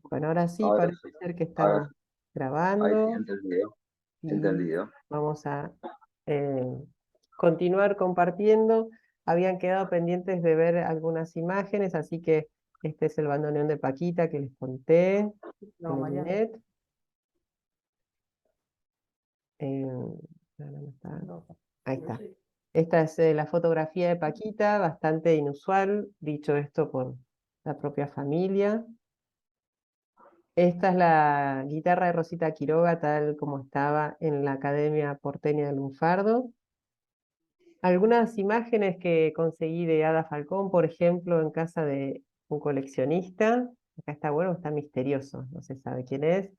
Bueno, ahora sí Ahora parece sí. ser que Ahora estamos sí. Ahí sí, grabando entendido. y Entendido. vamos a eh, continuar compartiendo. Habían quedado pendientes de ver algunas imágenes, así que este es el bandoneón de Paquita que les conté, No, el mañana. Minet. ¿Dónde está? No, Ahí está. Esta es la fotografía de Paquita, bastante inusual, dicho esto por la propia familia. Esta es la guitarra de Rosita Quiroga, tal como estaba en la Academia Porteña del Lunfardo. Algunas imágenes que conseguí de Ada Falcón, por ejemplo, en casa de un coleccionista. Acá está bueno, está misterioso, no se sabe quién es.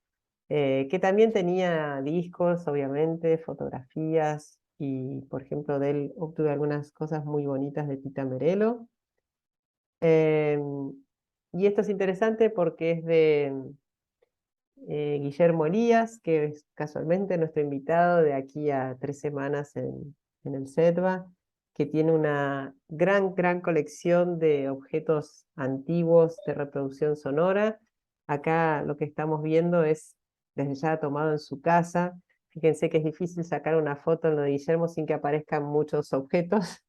Que también tenía discos, obviamente, fotografías, y por ejemplo, de él obtuve algunas cosas muy bonitas de Tita Merelo. Y esto es interesante porque es de Guillermo Elías, que es casualmente nuestro invitado de aquí a 3 semanas en el SETBA, que tiene una gran colección de objetos antiguos de reproducción sonora. Acá lo que estamos viendo es desde ya tomado en su casa. Fíjense que es difícil sacar una foto en lo de Guillermo sin que aparezcan muchos objetos,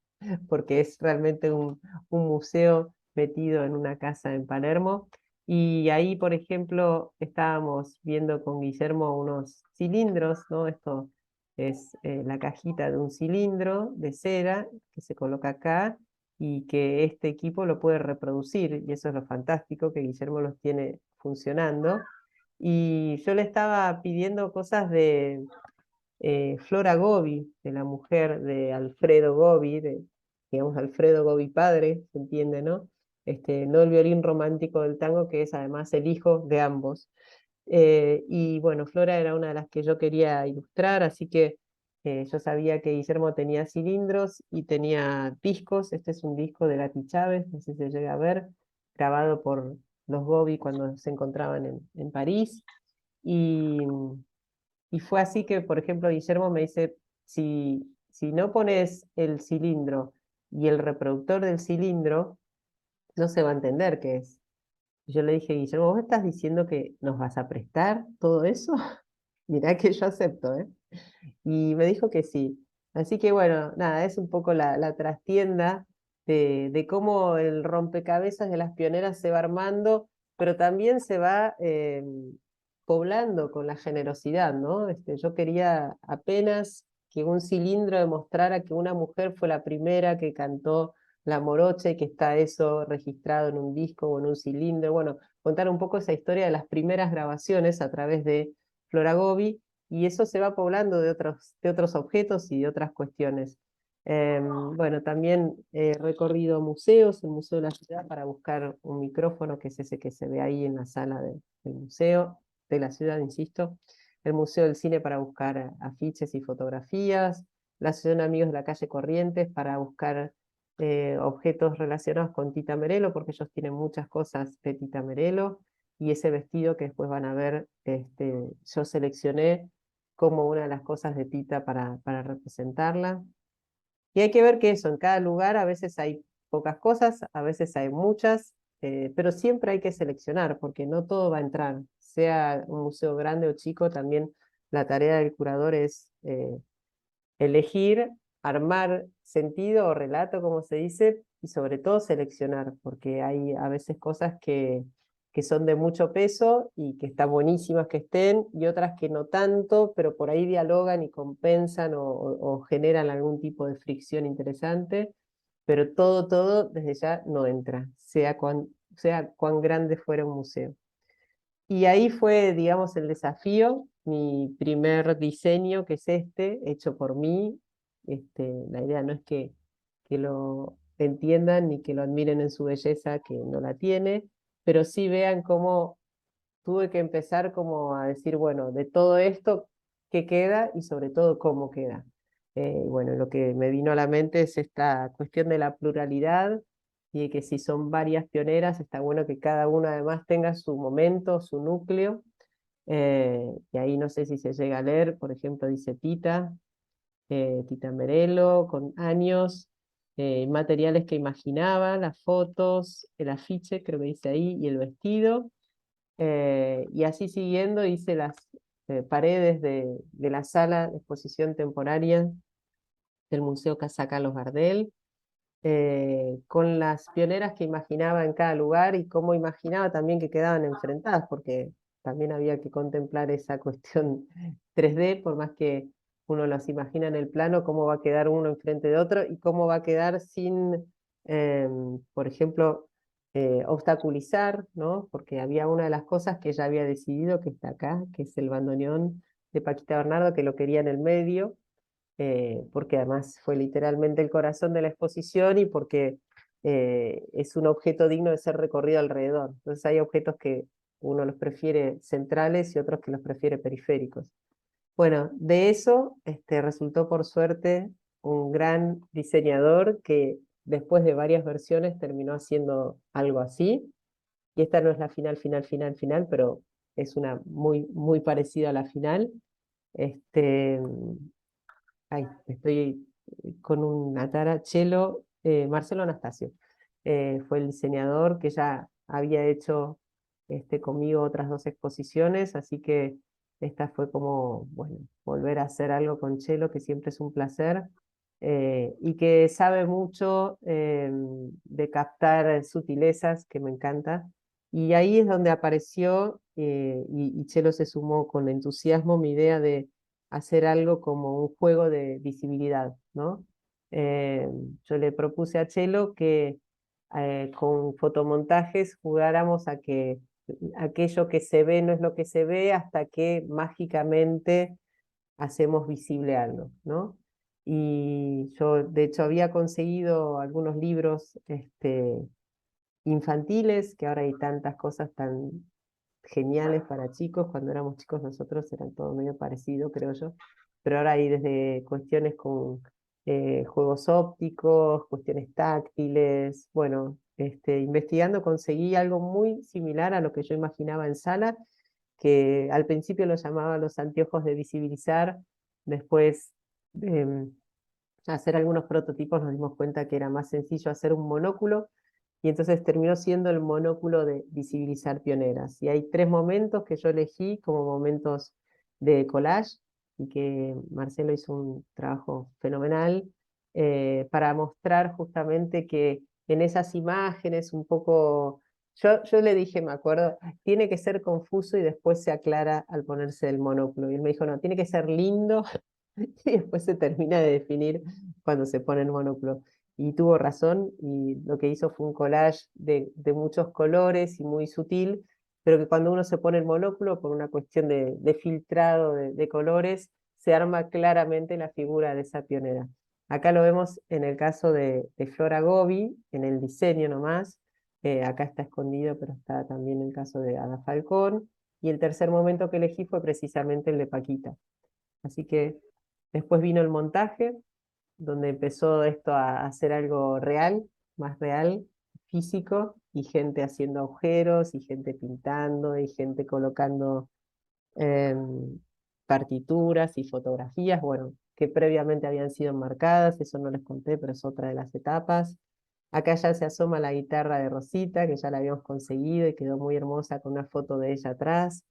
porque es realmente un museo metido en una casa en Palermo. Y ahí, por ejemplo, estábamos viendo con Guillermo unos cilindros, ¿no? Esto es la cajita de un cilindro de cera que se coloca acá y que este equipo lo puede reproducir. Y eso es lo fantástico, que Guillermo los tiene funcionando. Y yo le estaba pidiendo cosas de Flora Gobi, de la mujer de Alfredo Gobi, digamos Alfredo Gobi padre, se entiende, ¿no? No el violín romántico del tango, que es además el hijo de ambos. Y bueno, Flora era una de las que yo quería ilustrar, así que yo sabía que Guillermo tenía cilindros y tenía discos. Este es un disco de Gati Chávez, no sé si se llega a ver, grabado por los Gobi cuando se encontraban en París. Y y fue así que, por ejemplo, Guillermo me dice, si no pones el cilindro y el reproductor del cilindro, no se va a entender qué es. Y yo le dije, Guillermo, ¿vos estás diciendo que nos vas a prestar todo eso? Mirá que yo acepto, ¿eh? Y me dijo que sí. Así que bueno, nada, es un poco la trastienda de cómo el rompecabezas de las pioneras se va armando, pero también se va poblando con la generosidad, ¿no? Yo quería apenas que un cilindro demostrara que una mujer fue la primera que cantó la morocha y que está eso registrado en un disco o en un cilindro. Bueno, contar un poco esa historia de las primeras grabaciones a través de Flora Gobi, y eso se va poblando de otros objetos y de otras cuestiones. Bueno, también he recorrido museos, el Museo de la Ciudad, para buscar un micrófono, que es ese que se ve ahí en la sala del museo de la ciudad, insisto. El Museo del Cine para buscar afiches y fotografías. La Asociación de Amigos de la Calle Corrientes para buscar objetos relacionados con Tita Merelo, porque ellos tienen muchas cosas de Tita Merelo. Y ese vestido que después van a ver, yo seleccioné como una de las cosas de Tita para representarla. Y hay que ver que eso, en cada lugar a veces hay pocas cosas, a veces hay muchas, pero siempre hay que seleccionar, porque no todo va a entrar. Sea un museo grande o chico, también la tarea del curador es elegir, armar sentido o relato, como se dice, y sobre todo seleccionar, porque hay a veces cosas que son de mucho peso y que están buenísimas que estén, y otras que no tanto, pero por ahí dialogan y compensan o generan algún tipo de fricción interesante, pero todo desde ya no entra, sea cuán grande fuera un museo. Y ahí fue, digamos, el desafío, mi primer diseño, que es hecho por mí. La idea no es que lo entiendan ni que lo admiren en su belleza, que no la tiene, pero sí vean cómo tuve que empezar como a decir, bueno, de todo esto, ¿qué queda? Y sobre todo, ¿cómo queda? Bueno, lo que me vino a la mente es esta cuestión de la pluralidad y de que si son varias pioneras, está bueno que cada una además tenga su momento, su núcleo. Y ahí no sé si se llega a leer, por ejemplo, dice Tita, Tita Merelo, con años, materiales que imaginaba, las fotos, el afiche, creo que dice ahí, y el vestido. Y así siguiendo hice las paredes de la sala de exposición temporaria del Museo Casa Carlos Gardel, con las pioneras que imaginaba en cada lugar y cómo imaginaba también que quedaban enfrentadas, porque también había que contemplar esa cuestión 3D, por más que uno las imagina en el plano, cómo va a quedar uno enfrente de otro y cómo va a quedar sin, por ejemplo, obstaculizar, ¿no? Porque había una de las cosas que ella había decidido, que está acá, que es el bandoneón de Paquita Bernardo, que lo quería en el medio, porque además fue literalmente el corazón de la exposición y porque es un objeto digno de ser recorrido alrededor. Entonces hay objetos que uno los prefiere centrales y otros que los prefiere periféricos. Bueno, de eso resultó por suerte un gran diseñador que después de varias versiones terminó haciendo algo así. Y esta no es la final, final, final, final, pero es una muy, muy parecida a la final. Este, Ay, estoy con una tara. Chelo, Marcelo Anastasio. Fue el diseñador que ya había hecho conmigo otras dos exposiciones, así que esta fue como, bueno, volver a hacer algo con Chelo, que siempre es un placer, y que sabe mucho de captar sutilezas, que me encanta. Y ahí es donde apareció, y Chelo se sumó con entusiasmo, mi idea de hacer algo como un juego de visibilidad, ¿no? Eh, yo le propuse a Chelo que con fotomontajes jugáramos a que aquello que se ve no es lo que se ve hasta que mágicamente hacemos visible algo, ¿no? Y yo, de hecho, había conseguido algunos libros infantiles, que ahora hay tantas cosas tan geniales para chicos. Cuando éramos chicos nosotros eran todo medio parecido, creo yo, pero ahora hay desde cuestiones con juegos ópticos, cuestiones táctiles. Bueno, investigando conseguí algo muy similar a lo que yo imaginaba en sala, que al principio lo llamaba los anteojos de visibilizar. Después de hacer algunos prototipos nos dimos cuenta que era más sencillo hacer un monóculo, y entonces terminó siendo el monóculo de visibilizar pioneras. Y hay tres momentos que yo elegí como momentos de collage y que Marcelo hizo un trabajo fenomenal, para mostrar justamente que en esas imágenes un poco, yo le dije, me acuerdo, tiene que ser confuso y después se aclara al ponerse el monóculo. Y él me dijo, no, tiene que ser lindo y después se termina de definir cuando se pone el monóculo. Y tuvo razón, y lo que hizo fue un collage de muchos colores y muy sutil, pero que cuando uno se pone el monóculo, por una cuestión de filtrado de colores, se arma claramente la figura de esa pionera. Acá lo vemos en el caso de Flora Gobi, en el diseño nomás. Acá está escondido, pero está también el caso de Ada Falcón. Y el tercer momento que elegí fue precisamente el de Paquita. Así que después vino el montaje, donde empezó esto a hacer algo real, más real, físico, y gente haciendo agujeros, y gente pintando, y gente colocando em, partituras y fotografías, bueno, que previamente habían sido enmarcadas, eso no les conté, pero es otra de las etapas. Acá ya se asoma la guitarra de Rosita, que ya la habíamos conseguido y quedó muy hermosa con una foto de ella atrás.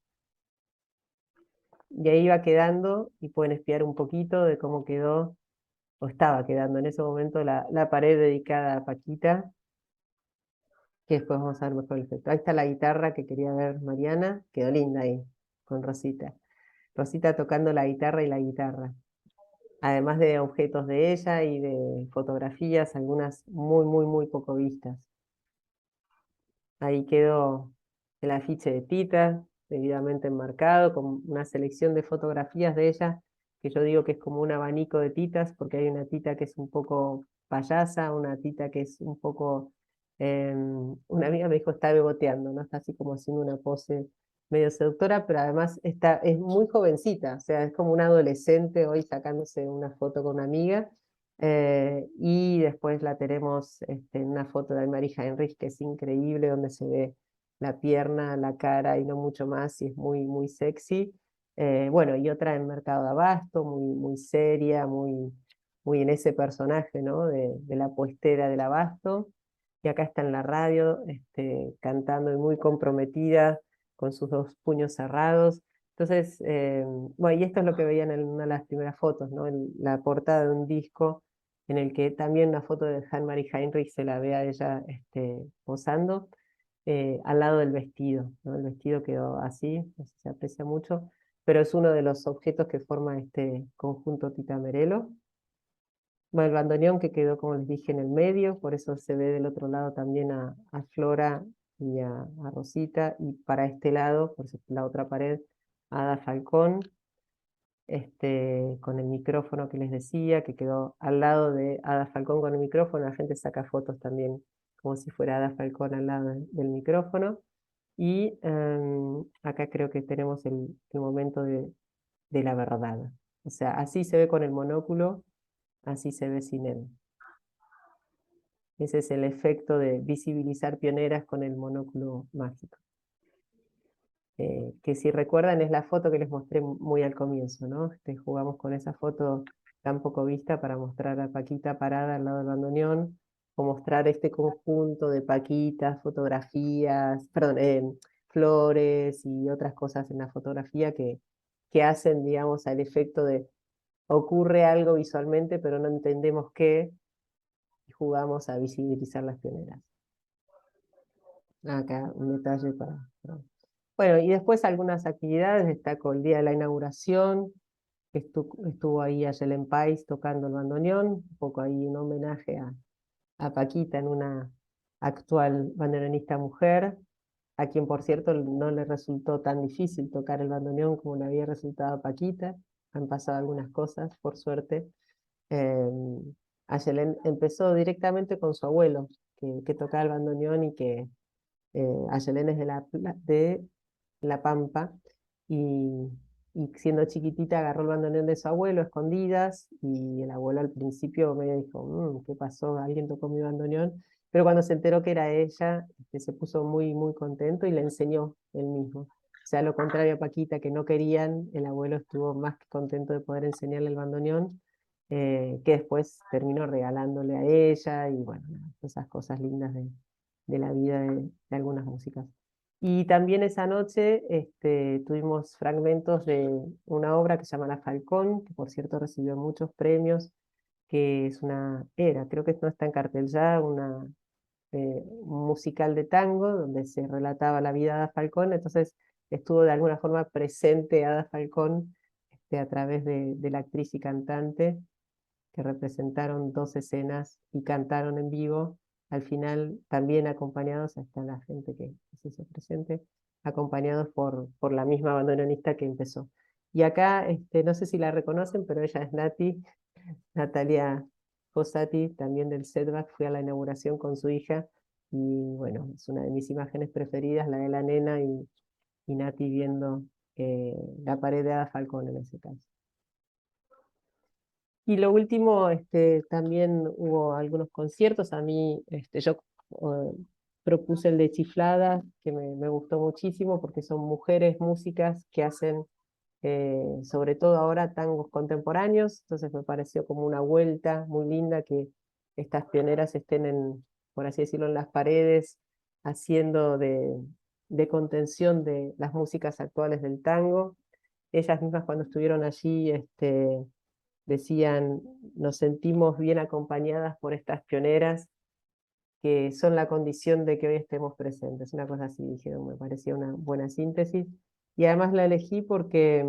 Y ahí va quedando, y pueden espiar un poquito de cómo quedó, o estaba quedando en ese momento, la pared dedicada a Paquita, que después vamos a ver mejor el efecto. Ahí está la guitarra que quería ver Mariana, quedó linda ahí, con Rosita. Rosita tocando la guitarra y la guitarra. Además de objetos de ella y de fotografías, algunas muy, muy, muy poco vistas. Ahí quedó el afiche de Tita, debidamente enmarcado, con una selección de fotografías de ella, que yo digo que es como un abanico de titas, porque hay una tita que es un poco payasa, una tita que es un poco... una amiga me dijo está beboteando, ¿no? Está así como haciendo una pose medio seductora, pero además está, es muy jovencita, o sea, es como una adolescente hoy sacándose una foto con una amiga. Y después la tenemos en una foto de Marija Enrich, que es increíble, donde se ve la pierna, la cara y no mucho más, y es muy, muy sexy. Bueno, y otra en Mercado de Abasto, muy, muy seria, muy, muy en ese personaje, ¿no? De la puestera del Abasto. Y acá está en la radio, cantando y muy comprometida con sus dos puños cerrados. Entonces, bueno, y esto es lo que veían en una de las primeras fotos, ¿no? En la portada de un disco en el que también una foto de Anne-Marie Heinrich se la ve a ella posando al lado del vestido, ¿no? El vestido quedó así, no sé si se aprecia mucho, pero es uno de los objetos que forma este conjunto Tita Merelo. Bueno, el bandoneón que quedó, como les dije, en el medio, por eso se ve del otro lado también a Flora y a Rosita, y para este lado, por eso la otra pared, a Ada Falcón, con el micrófono que les decía, que quedó al lado de Ada Falcón con el micrófono. La gente saca fotos también como si fuera Ada Falcón al lado del micrófono. Y acá creo que tenemos el momento de la verdad. O sea, así se ve con el monóculo, así se ve sin él. Ese es el efecto de visibilizar pioneras con el monóculo mágico. Que si recuerdan es la foto que les mostré muy al comienzo, ¿no? Jugamos con esa foto tan poco vista para mostrar a Paquita parada al lado del bandoneón, o mostrar este conjunto de Paquitas, fotografías, perdón, flores y otras cosas en la fotografía que hacen, digamos, al efecto de ocurre algo visualmente, pero no entendemos qué, y jugamos a visibilizar las pioneras. Acá un detalle para. Bueno, y después algunas actividades, destaco el día de la inauguración, que estuvo ahí Ayelen Pais tocando el bandoneón, un poco ahí un homenaje a Paquita, en una actual bandoneonista mujer, a quien por cierto no le resultó tan difícil tocar el bandoneón como le había resultado a Paquita. Han pasado algunas cosas, por suerte. Eh, Ayelen empezó directamente con su abuelo, que tocaba el bandoneón y que Ayelen es de La Pampa, y, y siendo chiquitita agarró el bandoneón de su abuelo a escondidas, y el abuelo al principio medio dijo, ¿qué pasó? Alguien tocó mi bandoneón, pero cuando se enteró que era ella, se puso muy, muy contento y le enseñó él mismo. O sea, lo contrario a Paquita, que no querían, el abuelo estuvo más que contento de poder enseñarle el bandoneón, que después terminó regalándole a ella, y bueno, esas cosas lindas de la vida de algunas músicas. Y también esa noche tuvimos fragmentos de una obra que se llama La Falcón, que por cierto recibió muchos premios, que es creo que no está en cartel ya, un musical de tango donde se relataba la vida de Ada Falcón. Entonces estuvo de alguna forma presente Ada Falcón a través de la actriz y cantante, que representaron dos escenas y cantaron en vivo. Al final, también acompañados, está la gente que se hizo presente, acompañados por la misma bandoneonista que empezó. Y acá, no sé si la reconocen, pero ella es Natalia Fossati, también del Setback. Fui a la inauguración con su hija, y bueno, es una de mis imágenes preferidas, la de la nena y Nati viendo la pared de Ada Falcón en ese caso. Y lo último, también hubo algunos conciertos. A mí, yo propuse el de Chiflada, que me gustó muchísimo porque son mujeres músicas que hacen, sobre todo ahora, tangos contemporáneos. Entonces me pareció como una vuelta muy linda que estas pioneras estén por así decirlo, en las paredes, haciendo de contención de las músicas actuales del tango. Ellas mismas cuando estuvieron allí, decían, nos sentimos bien acompañadas por estas pioneras que son la condición de que hoy estemos presentes. Una cosa así dijeron, me parecía una buena síntesis. Y además la elegí porque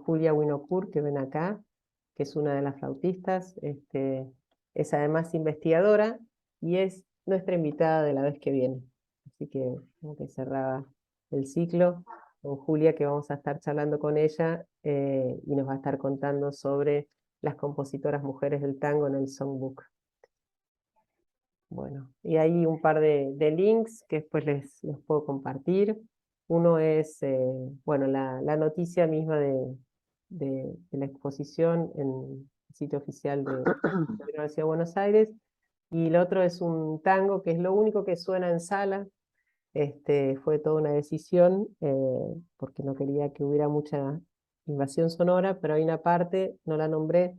Julia Winocourt, que ven acá, que es una de las flautistas, es además investigadora y es nuestra invitada de la vez que viene. Así que como que cerraba el ciclo con Julia, que vamos a estar charlando con ella, y nos va a estar contando sobre las compositoras mujeres del tango en el Songbook. Bueno, y hay un par de links que después les puedo compartir. Uno es, bueno, la noticia misma de la exposición en el sitio oficial de la Universidad de Buenos Aires, y el otro es un tango que es lo único que suena en sala. Fue toda una decisión, porque no quería que hubiera mucha invasión sonora, pero hay una parte, no la nombré,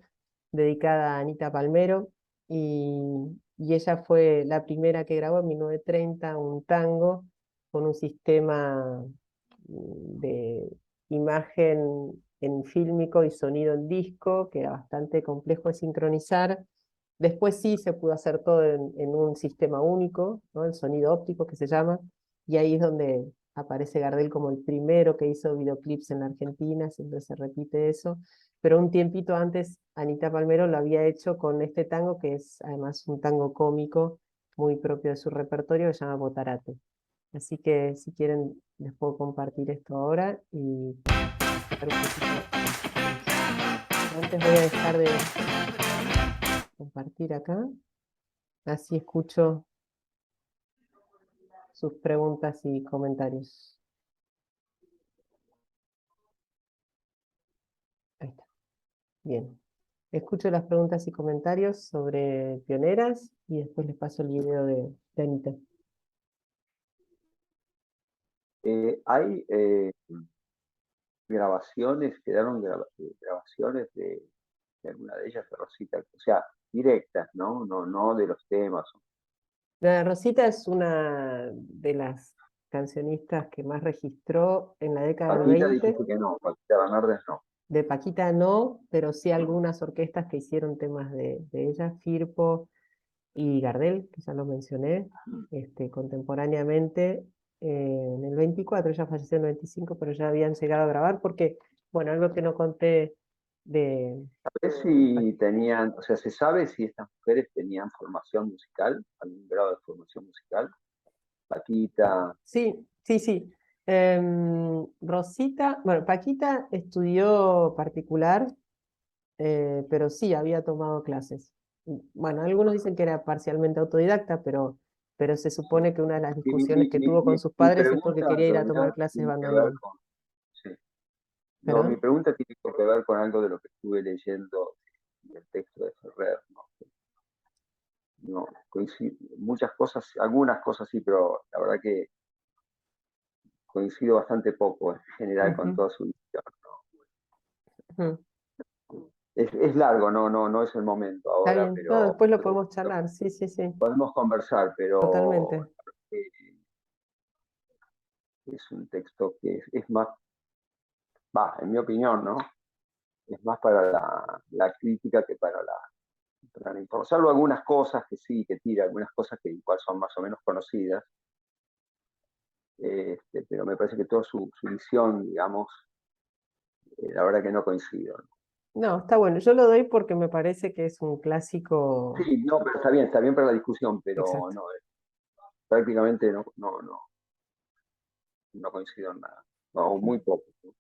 dedicada a Anita Palmero, y ella fue la primera que grabó en 1930 un tango con un sistema de imagen en fílmico y sonido en disco, que era bastante complejo de sincronizar. Después sí se pudo hacer todo en un sistema único, ¿no? El sonido óptico que se llama, y ahí es donde aparece Gardel como el primero que hizo videoclips en la Argentina, siempre se repite eso. Pero un tiempito antes, Anita Palmero lo había hecho con este tango, que es además un tango cómico muy propio de su repertorio, que se llama Botarate. Así que si quieren, les puedo compartir esto ahora y ver un poquito. Antes voy a dejar de compartir acá, así escucho sus preguntas y comentarios. Ahí está. Bien. Escucho las preguntas y comentarios sobre pioneras y después les paso el video de Anita. Hay grabaciones, quedaron grabaciones de alguna de ellas de Rosita, o sea, directas, ¿no? No de los temas. La Rosita es una de las cancionistas que más registró en la década del Paquita 20. dijiste que no, Paquita Bernardes no. De Paquita no, pero sí algunas orquestas que hicieron temas de ella, Firpo y Gardel, que ya lo mencioné, contemporáneamente, en el 24, ella falleció en el 25, pero ya habían llegado a grabar, porque, bueno, algo que no conté de... ¿Sabes si tenían, o sea, se sabe si estas mujeres tenían formación musical, algún grado de formación musical? Paquita, Sí, sí, sí. Rosita, bueno, Paquita estudió particular, pero sí, había tomado clases. Bueno, algunos dicen que era parcialmente autodicta, pero se sí. supone que una de las Y mi, discusiones mi, que mi, tuvo con mi- sus mi padres es porque pregunta quería en ir a tomar realidad clases de tiene que ver bandoneón. con, sí. No, mi ¿Perdón? pregunta tiene que ver con algo de lo que estuve leyendo del texto de Ferrer, ¿no? No, coincido, muchas cosas, algunas cosas sí, pero la verdad que coincido bastante poco en general con Ujú, toda su visión, ¿no? ujú. Es largo, no es el momento Está ahora, bien. No, pero después lo podemos charlar. Sí, sí, sí. podemos conversar, pero Totalmente. eh, es un texto que es más, va, en mi opinión, ¿no? Es más para la crítica que para la información. Salvo algunas cosas que sí, que tira, algunas cosas que igual son más o menos conocidas, pero me parece que toda su visión, digamos, la verdad que no coincido. No, está bueno. Yo lo doy porque me parece que es un clásico. Sí, no, pero está bien para la discusión, pero Exacto. no, prácticamente no coincido en nada, o muy poco, ¿no?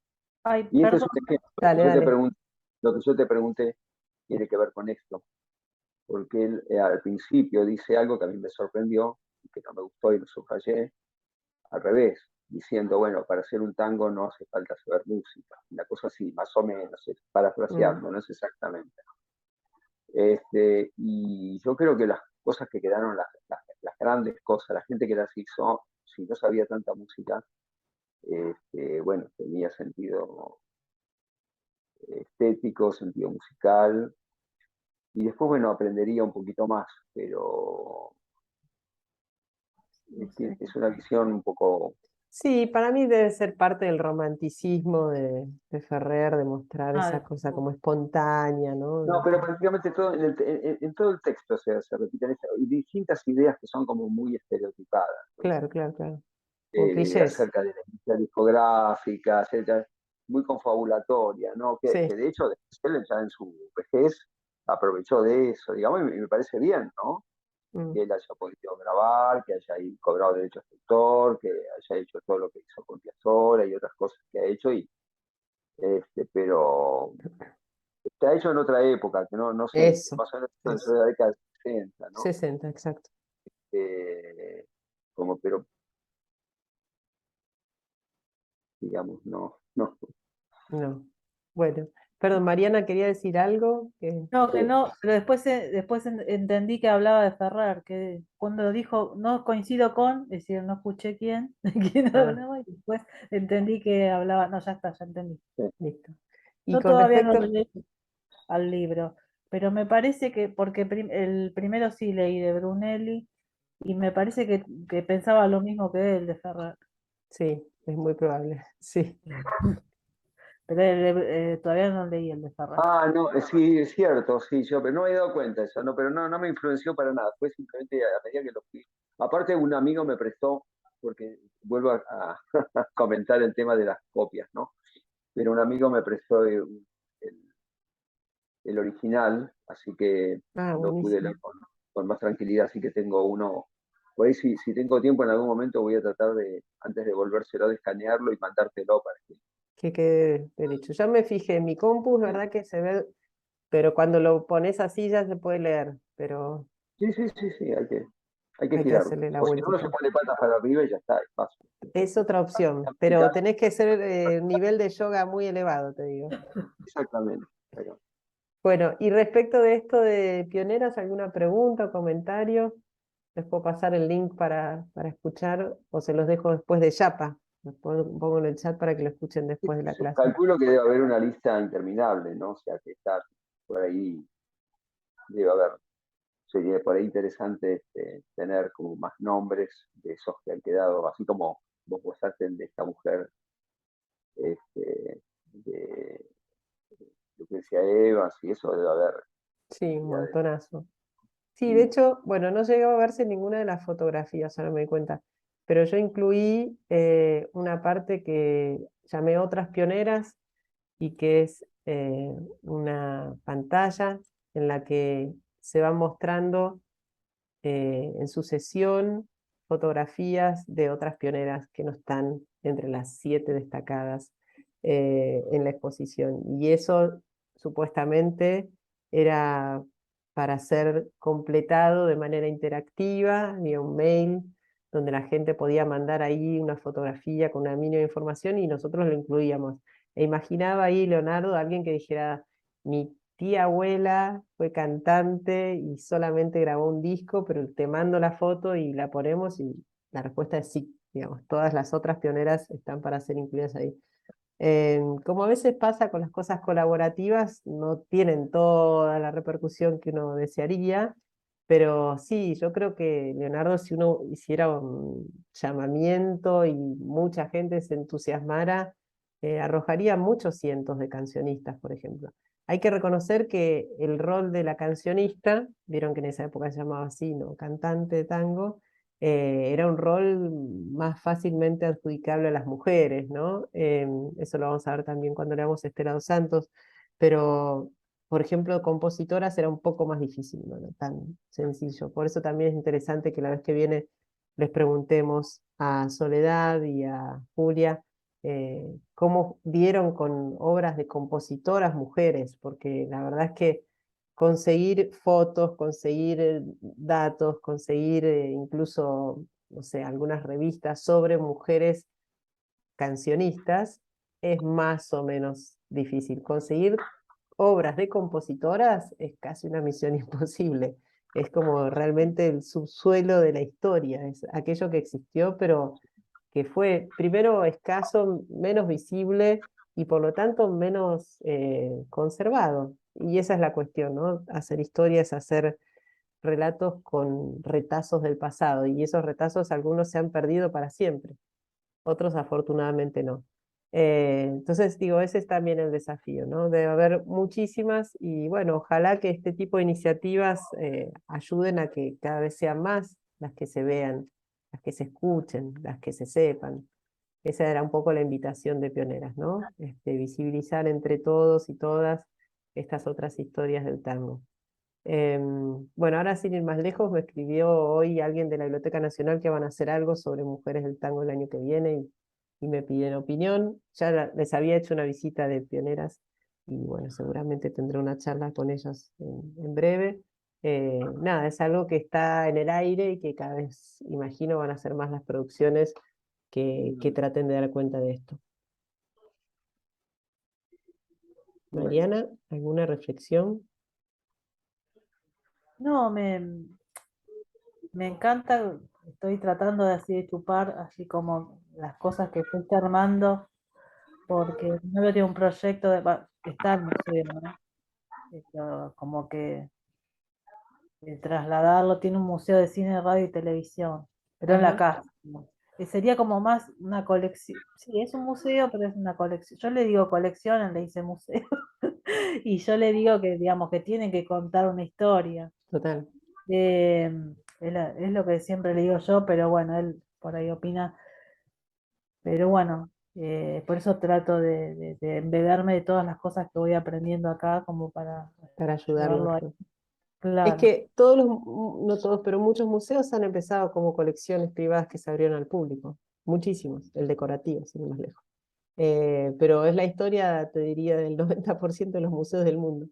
Ay, Y este es perdón. un ejemplo, Dale, dale. lo que yo te pregunté tiene que ver con esto, porque él al principio dice algo que a mí me sorprendió, y que no me gustó y lo subrayé, al revés, diciendo, bueno, para hacer un tango no hace falta saber música, una cosa así, más o menos, Mm, parafraseando, no es exactamente. Y yo creo que las cosas que quedaron, las grandes cosas, la gente que las hizo, si no sabía tanta música, bueno, tenía sentido estético, sentido musical, y después, bueno, aprendería un poquito más, pero no sé. es una visión un poco... Sí, para mí debe ser parte del romanticismo de Ferrer, de mostrar Ah, esa cosa como espontánea, No, ¿no? pero prácticamente todo, en todo el texto se repiten y distintas ideas que son como muy estereotipadas, ¿no? Claro, claro, claro. Como clichés. Acerca de la industria discográfica, acerca, muy confabulatoria, ¿no? Que Sí. de hecho él ya en su vejez aprovechó de eso, digamos, y me parece bien, ¿no? Mm, Que él haya podido grabar, que haya ahí cobrado derechos de autor, que haya hecho todo lo que hizo con Piazzolla y otras cosas que ha hecho, pero está hecho en otra época, que no sé, eso, más o menos eso. en la década de 60, ¿no? 60, exacto. Eh, como, pero, digamos, no. No. Bueno, perdón, Mariana quería decir algo que... no, que Sí, no, pero después entendí que hablaba de Ferrer, que cuando dijo no coincido con, es decir, no escuché quién Ah, hablaba, y después entendí que hablaba, no, ya está, ya entendí. sí. listo. Y Yo con todavía no lo respecto... leí al libro, pero me parece que, porque el primero sí leí de Brunelli, y me parece que pensaba lo mismo que él de Ferrer. Sí, es muy probable, sí. Pero todavía no leí el de Ferrer. Ah, no, sí, es cierto, sí, yo pero no me he dado cuenta de eso, no, pero no me influenció para nada, fue simplemente a medida que lo fui. Aparte, un amigo me prestó, porque vuelvo a comentar el tema de las copias, ¿no? Pero un amigo me prestó el original, así que Ah, lo pude buenísimo. leer con más tranquilidad, así que tengo uno. Por ahí, si tengo tiempo en algún momento, voy a tratar de, antes de volvérselo, de escanearlo y mandártelo para que. Que quede derecho. Ya me fijé, en mi compu es verdad que se ve, pero cuando lo pones así ya se puede leer, pero Sí, hay que hay que girarlo. hacerle la O si no, uno se vueltita. pone patas para arriba y ya está, es fácil. Es otra opción, pero Mirás, tenés que ser nivel de yoga muy elevado, te digo. exactamente. Pero, Bueno, y respecto de esto de pioneras, ¿alguna pregunta o comentario? Les puedo pasar el link para escuchar o se los dejo después de Yapa. Los pongo en el chat para que lo escuchen después de la clase. calculo que debe haber una lista interminable, ¿no? O sea, que está por ahí, debe haber. Sería por ahí interesante tener como más nombres de esos que han quedado, así como vos posaste el de esta mujer, de Lucrecia Evas, y eso debe haber Sí, un cantidad de. montonazo. Sí, de Mm. hecho, bueno, no llegó a verse ninguna de las fotografías, ahora me di cuenta, pero yo incluí una parte que llamé Otras Pioneras y que es una pantalla en la que se van mostrando en sucesión fotografías de otras pioneras que no están entre las 7 destacadas en la exposición. Y eso supuestamente era para ser completado de manera interactiva, había un mail donde la gente podía mandar ahí una fotografía con una mínima información y nosotros lo incluíamos. E imaginaba ahí, Leonardo, alguien que dijera, mi tía abuela fue cantante y solamente grabó un disco, pero te mando la foto y la ponemos y la respuesta es sí, digamos, todas las otras pioneras están para ser incluidas ahí. Como a veces pasa con las cosas colaborativas, no tienen toda la repercusión que uno desearía, pero sí, yo creo que Leonardo, si uno hiciera un llamamiento y mucha gente se entusiasmara, arrojaría muchos cientos de cancionistas, por ejemplo. Hay que reconocer que el rol de la cancionista, vieron que en esa época se llamaba así, ¿no? Cantante de tango, era un rol más fácilmente adjudicable a las mujeres, ¿no? Eso lo vamos a ver también cuando leamos Estela dos Santos, pero, por ejemplo, compositoras era un poco más difícil, no era tan sencillo. Por eso también es interesante que la vez que viene les preguntemos a Soledad y a Julia cómo dieron con obras de compositoras mujeres, porque la verdad es que conseguir fotos, conseguir datos, conseguir incluso, no sé, algunas revistas sobre mujeres cancionistas es más o menos difícil. Conseguir obras de compositoras es casi una misión imposible. Es como realmente el subsuelo de la historia, es aquello que existió, pero que fue primero escaso, menos visible y por lo tanto menos conservado. Y esa es la cuestión, ¿no? Hacer historias, hacer relatos con retazos del pasado y esos retazos algunos se han perdido para siempre, otros afortunadamente no. Entonces, digo, ese es también el desafío, ¿no? Debe haber muchísimas y bueno, ojalá que este tipo de iniciativas ayuden a que cada vez sean más las que se vean, las que se escuchen, las que se sepan. Esa era un poco la invitación de Pioneras, ¿no? Visibilizar entre todos y todas estas otras historias del tango. Bueno, ahora sin ir más lejos, me escribió hoy alguien de la Biblioteca Nacional que van a hacer algo sobre mujeres del tango el año que viene y me piden opinión. Ya les había hecho una visita de pioneras y bueno, seguramente tendré una charla con ellas en breve. Nada, es algo que está en el aire y que cada vez, imagino, van a ser más las producciones que Mm. traten de dar cuenta de esto. Bueno, Mariana, ¿alguna reflexión? No, me encanta, estoy tratando de así de chupar así como las cosas que fuiste armando, porque mi novio tiene un proyecto está el museo, ¿no? Como que trasladarlo, tiene un museo de cine, radio y televisión, pero en la Ajá. casa, ¿no? sería como más una colección. Sí, es un museo, pero es una colección. Yo le digo colección, él le dice museo. Y yo le digo que, digamos, que tienen que contar una historia. Total. Eh, es lo que siempre le digo yo, pero bueno, él por ahí opina. Pero bueno, por eso trato de embeberme de todas las cosas que voy aprendiendo acá, como para Para ayudarlo. llevarlo ahí. Es Claro, que todos los, no todos, pero muchos museos han empezado como colecciones privadas que se abrieron al público. Muchísimos, el decorativo, sin ir más lejos. Pero es la historia, te diría, del 90% de los museos del mundo.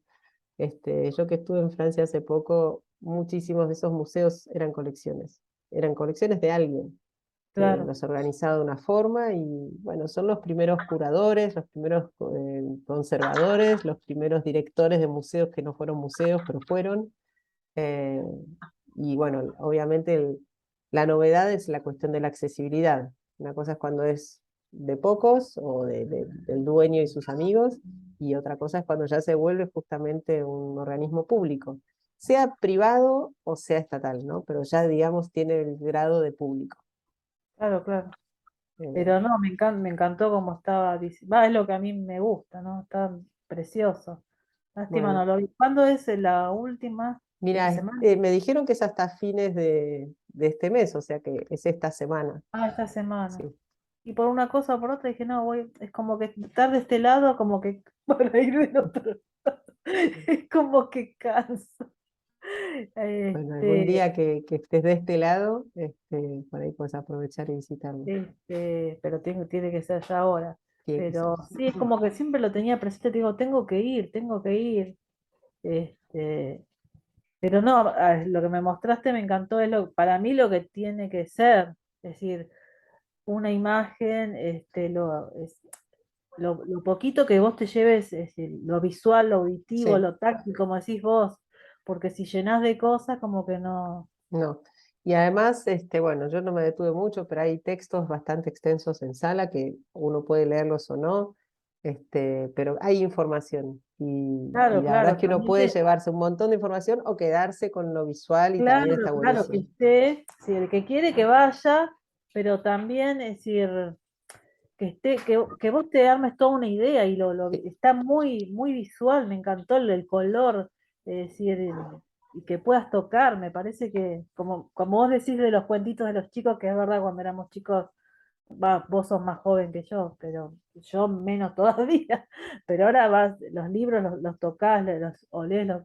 Yo que estuve en Francia hace poco, muchísimos de esos museos eran colecciones de alguien que claro, los organizaba de una forma y bueno, son los primeros curadores, los primeros conservadores, los primeros directores de museos que no fueron museos, pero fueron. eh, y bueno, obviamente la novedad es la cuestión de la accesibilidad. Una cosa es cuando es de pocos o del dueño y sus amigos, y otra cosa es cuando ya se vuelve justamente un organismo público, sea privado o sea estatal, ¿no? Pero ya, digamos, tiene el grado de público. claro, claro. Eh, Pero no, me encantó como estaba. Va, es lo que a mí me gusta, ¿no? Está precioso. Lástima no bueno, lo vi. ¿Cuándo es la última? ¿Esta mira, semana? me dijeron que es hasta fines de este mes, o sea que es esta semana. Ah, esta semana. Sí. Y por una cosa o por otra dije, no, voy, es como que estar de este lado, como que para ir del otro. Es como que canso. Bueno, algún Este, día que estés de este lado, por ahí puedes aprovechar y visitarlo. pero tiene que ser ya ahora. Tiene que ser. Pero sí, es como que siempre lo tenía presente, digo, tengo que ir, tengo que ir. Este, pero no, lo que me mostraste me encantó, es para mí lo que tiene que ser. Es decir, una imagen, lo poquito que vos te lleves, es decir, lo visual, lo auditivo, Sí, lo táctil, como decís vos, porque si llenás de cosas, como que no. no. Y además, bueno, yo no me detuve mucho, pero hay textos bastante extensos en sala que uno puede leerlos o no, pero hay información. Y Claro, la verdad es claro, que uno puede llevarse un montón de información o quedarse con lo visual y claro, también está claro, que buenísimo. esté, si el que quiere que vaya, pero también es decir, que esté, que vos te armes toda una idea y Sí, está muy, muy visual, me encantó el color, es decir, y que puedas tocar, me parece que, como vos decís de los cuentitos de los chicos, que es verdad, cuando éramos chicos, va, vos sos más joven que yo, pero yo menos todavía, pero ahora vas, los libros los tocás, los olés, los